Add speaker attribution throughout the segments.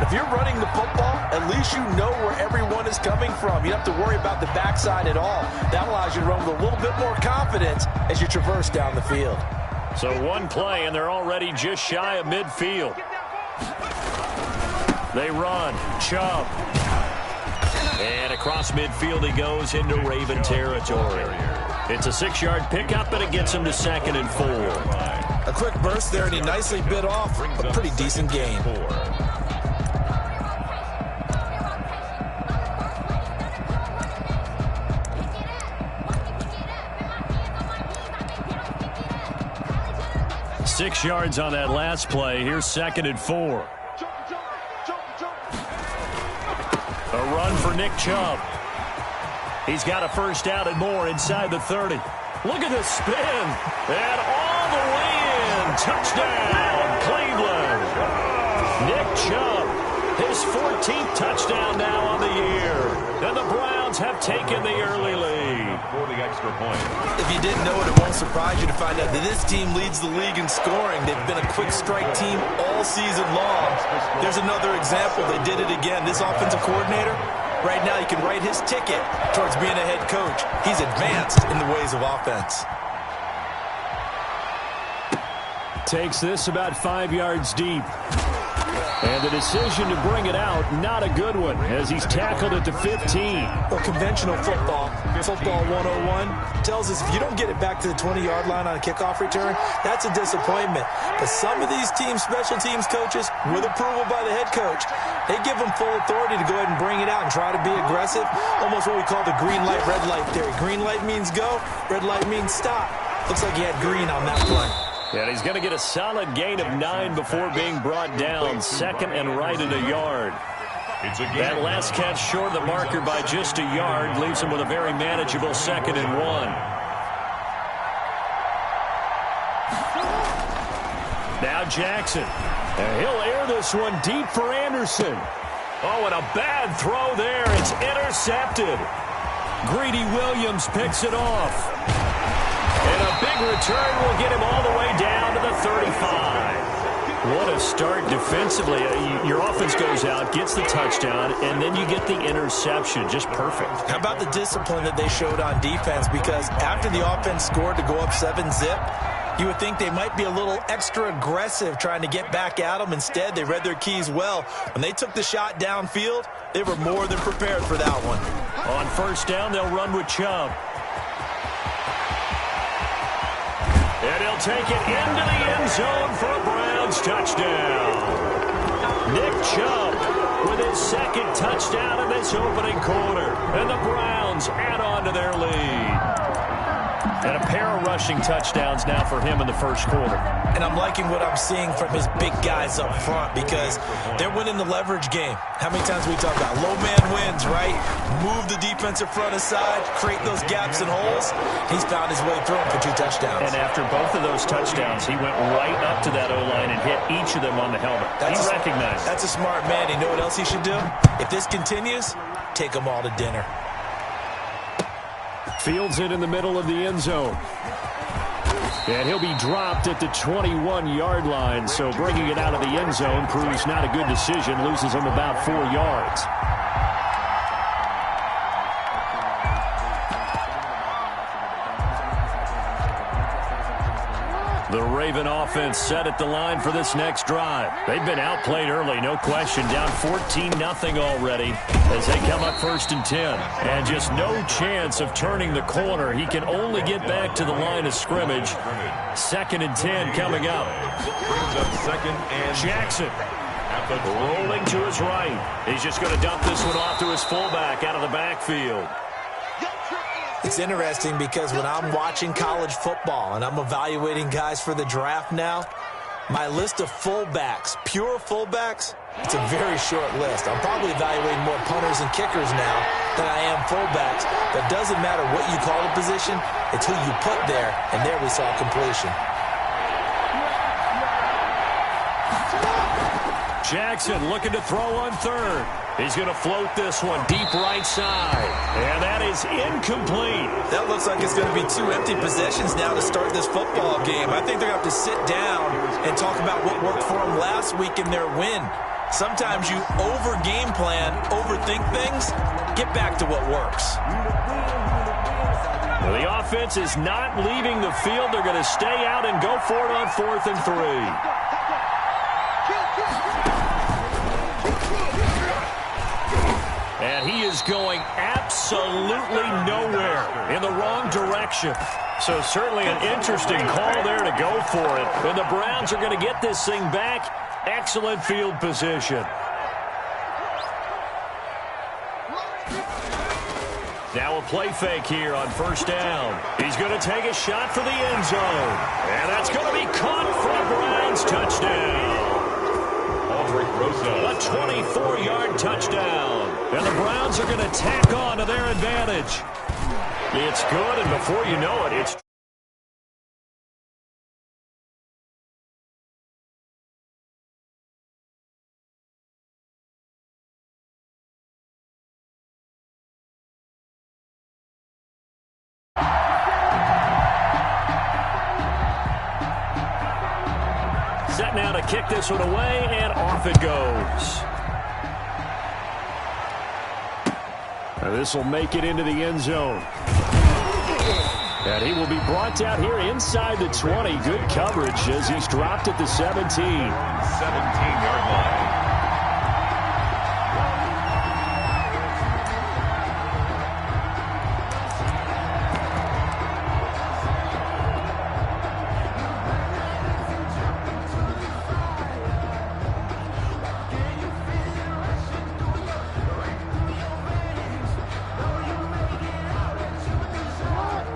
Speaker 1: But if you're running the football, at least you know where everyone is coming from. You don't have to worry about the backside at all. That allows you to run with a little bit more confidence as you traverse down the field.
Speaker 2: So one play, and they're already just shy of midfield. They run. Chubb. And across midfield he goes into Raven territory. It's a 6-yard pickup, and it gets him to 2nd and 4.
Speaker 1: A quick burst there, and he nicely bit off a pretty decent gain.
Speaker 2: Six yards on that last play. Here's 2nd and 4. A run for Nick Chubb. He's got a first down and more inside the 30. Look at this spin. And all the way in. Touchdown, Cleveland. Nick Chubb, his 14th touchdown now on the year. And the Browns have taken the early lead.
Speaker 3: For the extra point.
Speaker 1: If you didn't know it, it won't surprise you to find out that this team leads the league in scoring. They've been a quick strike team all season long. There's another example. They did it again. This offensive coordinator, right now he can write his ticket towards being a head coach. He's advanced in the ways of offense.
Speaker 2: Takes this about 5 yards deep. And the decision to bring it out, not a good one, as he's tackled at the 15.
Speaker 1: Well, conventional football 101, tells us if you don't get it back to the 20-yard line on a kickoff return, that's a disappointment. But some of these teams, special teams coaches, with approval by the head coach, they give them full authority to go ahead and bring it out and try to be aggressive, almost what we call the green light, red light theory. Green light means go, red light means stop. Looks like he had green on that play.
Speaker 2: And he's going to get a solid gain of 9 before being brought down. 2nd and right at a yard. That last catch short of the marker by just a yard leaves him with a very manageable 2nd and 1. Now Jackson. And he'll air this one deep for Anderson. Oh, and a bad throw there. It's intercepted. Greedy Williams picks it off. And a big return will get him all the way down to the 35. What a start defensively. Your offense goes out, gets the touchdown, and then you get the interception. Just perfect.
Speaker 1: How about the discipline that they showed on defense? Because after the offense scored to go up 7-zip, you would think they might be a little extra aggressive trying to get back at them. Instead, they read their keys well. When they took the shot downfield, they were more than prepared for that one.
Speaker 2: On first down, they'll run with Chubb. And he'll take it into the end zone for a Browns touchdown. Nick Chubb with his 2nd touchdown in this opening quarter. And the Browns add on to their lead. And a pair of rushing touchdowns now for him in the first quarter.
Speaker 1: And I'm liking what I'm seeing from his big guys up front because they're winning the leverage game. How many times we talk about low man wins, right? Move the defensive front aside, create those gaps and holes. He's found his way through them for 2 touchdowns.
Speaker 2: And after both of those touchdowns, he went right up to that O-line and hit each of them on the helmet. He recognized.
Speaker 1: That's a smart man. You know what else he should do? If this continues, take them all to dinner.
Speaker 2: Fields it in the middle of the end zone. And he'll be dropped at the 21-yard line, so bringing it out of the end zone proves not a good decision, loses him about 4 yards. The Raven offense set at the line for this next drive. They've been outplayed early, no question. Down 14-0 already as they come up 1st and 10. And just no chance of turning the corner. He can only get back to the line of scrimmage. 2nd and 10 coming up. Jackson rolling to his right. He's just going to dump this one off to his fullback out of the backfield.
Speaker 1: It's interesting because when I'm watching college football and I'm evaluating guys for the draft now, my list of fullbacks, pure fullbacks, it's a very short list. I'm probably evaluating more punters and kickers now than I am fullbacks. But it doesn't matter what you call the position, it's who you put there, and there we saw completion.
Speaker 2: Jackson looking to throw on 3rd. He's going to float this one deep right side. And that is incomplete.
Speaker 1: That looks like it's going to be 2 empty possessions now to start this football game. I think they're going to have to sit down and talk about what worked for them last week in their win. Sometimes you over-game plan, overthink things. Get back to what works.
Speaker 2: Well, the offense is not leaving the field. They're going to stay out and go for it on 4th and 3. And he is going absolutely nowhere in the wrong direction. So certainly an interesting call there to go for it. And the Browns are going to get this thing back. Excellent field position. Now a play fake here on 1st down. He's going to take a shot for the end zone. And that's going to be caught for a Browns touchdown. A 24-yard touchdown. And the Browns are going to tack on to their advantage. It's good, and before you know it, it's... Set now to kick this one away, and off it goes. Now this will make it into the end zone. And he will be brought down here inside the 20. Good coverage as he's dropped at the 17. 17-yard line.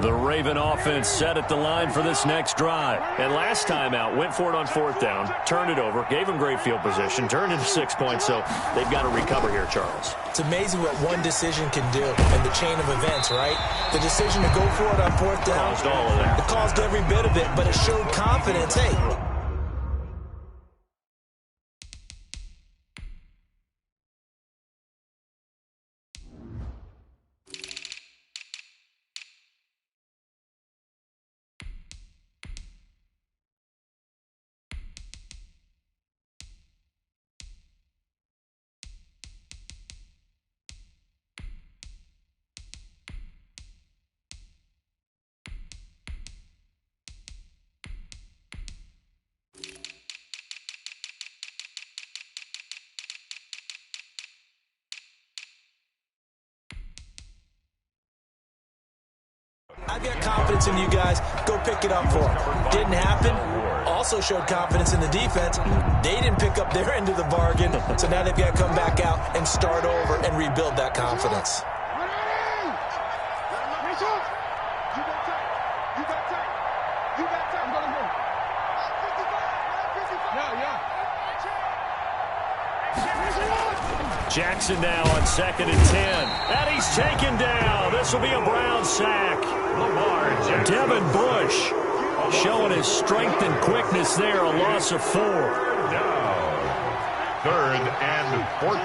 Speaker 2: The Raven offense set at the line for this next drive. And last time out, went for it on 4th down, turned it over, gave them great field position, turned into 6 points, so they've got to recover here, Charles.
Speaker 1: It's amazing what one decision can do in the chain of events, right? The decision to go for it on 4th down.
Speaker 2: Caused all of that.
Speaker 1: It caused every bit of it, but it showed confidence. Hey, I've got confidence in you guys. Go pick it up for them. Didn't happen. Also showed confidence in the defense. They didn't pick up their end of the bargain, so now they've got to come back out and start over and rebuild that confidence.
Speaker 2: Jackson now on 2nd and 10. And he's taken down. This will be a Brown sack. Devin Bush showing his strength and quickness there. A loss of 4.
Speaker 3: Down. 3rd and 14.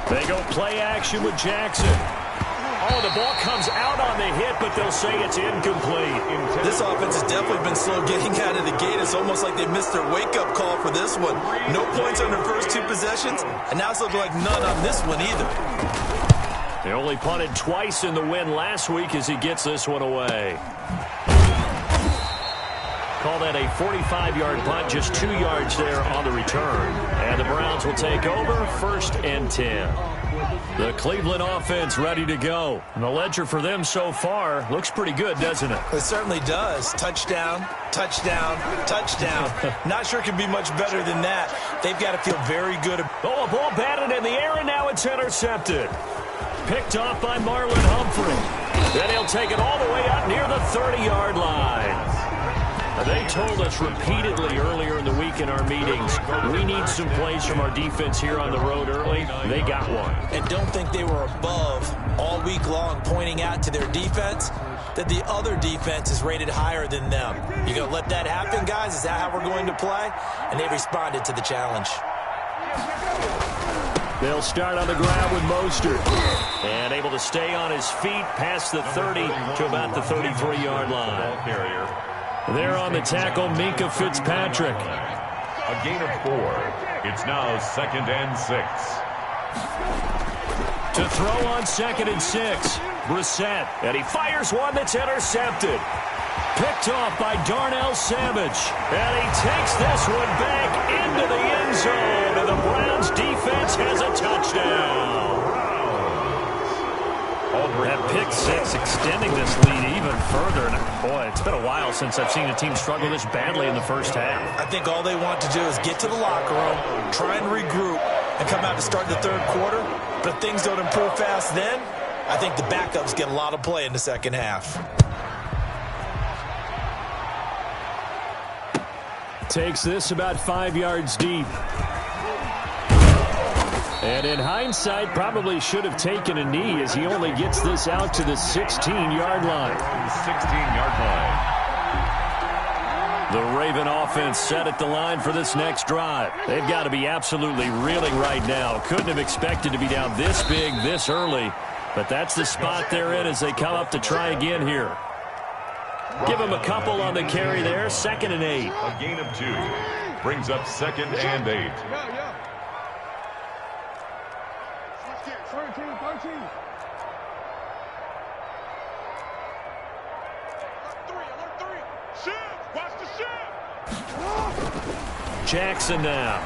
Speaker 2: They go play action with Jackson. Oh, the ball comes out on the hit, but they'll say it's incomplete.
Speaker 1: This offense has definitely been slow getting out of the gate. It's almost like they missed their wake-up call for this one. No points on their first 2 possessions, and now it's looking like none on this one either.
Speaker 2: They only punted twice in the win last week as he gets this one away. Call that a 45-yard punt, just 2 yards there on the return. And the Browns will take over 1st and 10. The Cleveland offense ready to go. And the ledger for them so far looks pretty good, doesn't it?
Speaker 1: It certainly does. Touchdown, touchdown, touchdown. Not sure it could be much better than that. They've got to feel very good.
Speaker 2: Oh, a ball batted in the air, and now it's intercepted. Picked off by Marlon Humphrey. Then he'll take it all the way out near the 30-yard line. They told us repeatedly earlier in the week in our meetings, we need some plays from our defense here on the road early. They got one.
Speaker 1: And don't think they were above all week long pointing out to their defense that the other defense is rated higher than them. You going to let that happen, guys? Is that how we're going to play? And they responded to the challenge.
Speaker 2: They'll start on the ground with Mostert. And able to stay on his feet past the 30 to about the 33-yard line. There on the tackle, Minkah Fitzpatrick.
Speaker 3: A gain of 4. It's now 2nd and 6.
Speaker 2: To throw on 2nd and 6. Brissett. And he fires one that's intercepted. Picked off by Darnell Savage. And he takes this one back into the end zone. And the Browns defense has a touchdown. That pick six extending this lead even further. And boy, it's been a while since I've seen a team struggle this badly in the first half.
Speaker 1: I think all they want to do is get to the locker room, try and regroup, and come out to start the third quarter. But if things don't improve fast then, I think the backups get a lot of play in the second half.
Speaker 2: Takes this about 5 yards deep. And in hindsight, probably should have taken a knee as he only gets this out to the 16-yard line.
Speaker 3: 16-yard line.
Speaker 2: The Raven offense set at the line for this next drive. They've got to be absolutely reeling right now. Couldn't have expected to be down this big this early. But that's the spot they're in as they come up to try again here. Give him a couple on the carry there. 2nd and 8.
Speaker 3: A gain of 2. Brings up 2nd and 8.
Speaker 2: Jackson now.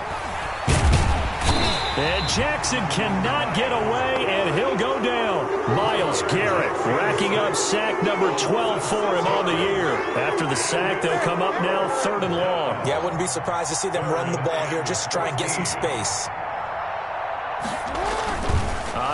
Speaker 2: And Jackson cannot get away, and he'll go down. Myles Garrett racking up sack number 12 for him on the year. After the sack, they'll come up now 3rd and long.
Speaker 1: Yeah, I wouldn't be surprised to see them run the ball here just to try and get some space.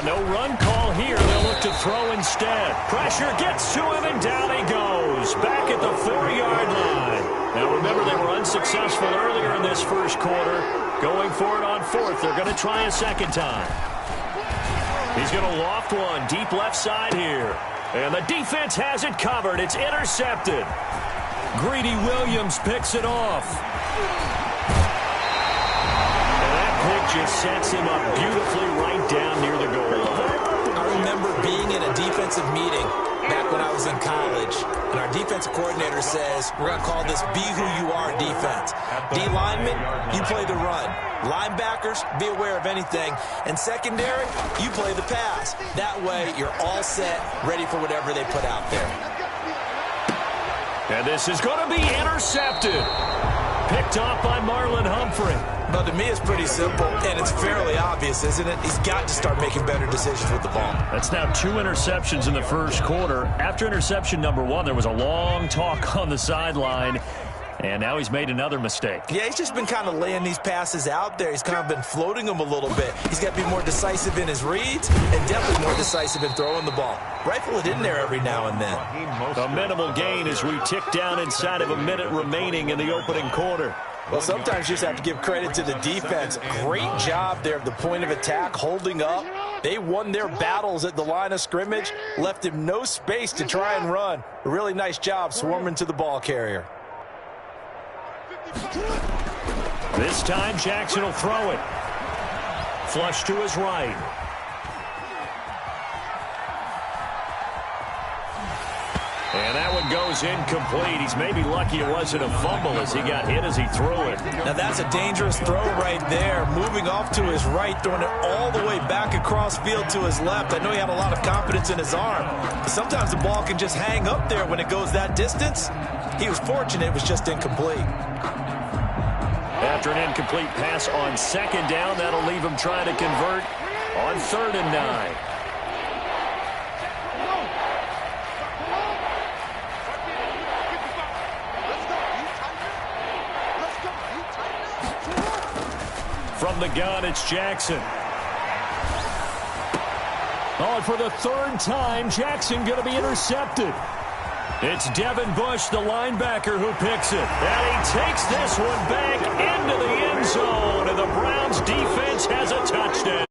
Speaker 2: No run call here. They'll look to throw instead. Pressure gets to him, and down he goes. Back at the 4-yard line. Now, remember, they were unsuccessful earlier in this first quarter. Going for it on 4th. They're going to try a second time. He's going to loft one deep left side here. And the defense has it covered. It's intercepted. Greedy Williams picks it off. And that pick just sets him up beautifully right down near the goal line.
Speaker 1: I remember being in a defensive meeting back when I was in college, and our defensive coordinator says, we're going to call this be who you are defense. D linemen, you play the run. Linebackers, be aware of anything. And secondary, you play the pass. That way, you're all set, ready for whatever they put out there.
Speaker 2: And this is going to be intercepted. Picked off by Marlon Humphrey.
Speaker 1: But to me, it's pretty simple, and it's fairly obvious, isn't it? He's got to start making better decisions with the ball.
Speaker 2: That's now 2 interceptions in the first quarter. After interception number 1, there was a long talk on the sideline, and now he's made another mistake.
Speaker 1: Yeah, he's just been kind of laying these passes out there. He's kind of been floating them a little bit. He's got to be more decisive in his reads and definitely more decisive in throwing the ball. Rifle it in there every now and then.
Speaker 2: A minimal gain as we tick down inside of a minute remaining in the opening quarter.
Speaker 1: Well, sometimes you just have to give credit to the defense. Great job there at the point of attack, holding up. They won their battles at the line of scrimmage, left him no space to try and run. A really nice job swarming to the ball carrier.
Speaker 2: This time, Jackson will throw it. Flush to his right. And that one goes incomplete. He's maybe lucky it wasn't a fumble as he got hit as he threw it.
Speaker 1: Now that's a dangerous throw right there. Moving off to his right, throwing it all the way back across field to his left. I know he had a lot of confidence in his arm, but sometimes the ball can just hang up there when it goes that distance. He was fortunate it was just incomplete.
Speaker 2: After an incomplete pass on 2nd down, that'll leave him trying to convert on 3rd and 9. From the gun, it's Jackson. Oh, and for the 3rd time, Jackson going to be intercepted. It's Devin Bush, the linebacker, who picks it. And he takes this one back into the end zone, and the Browns defense has a touchdown.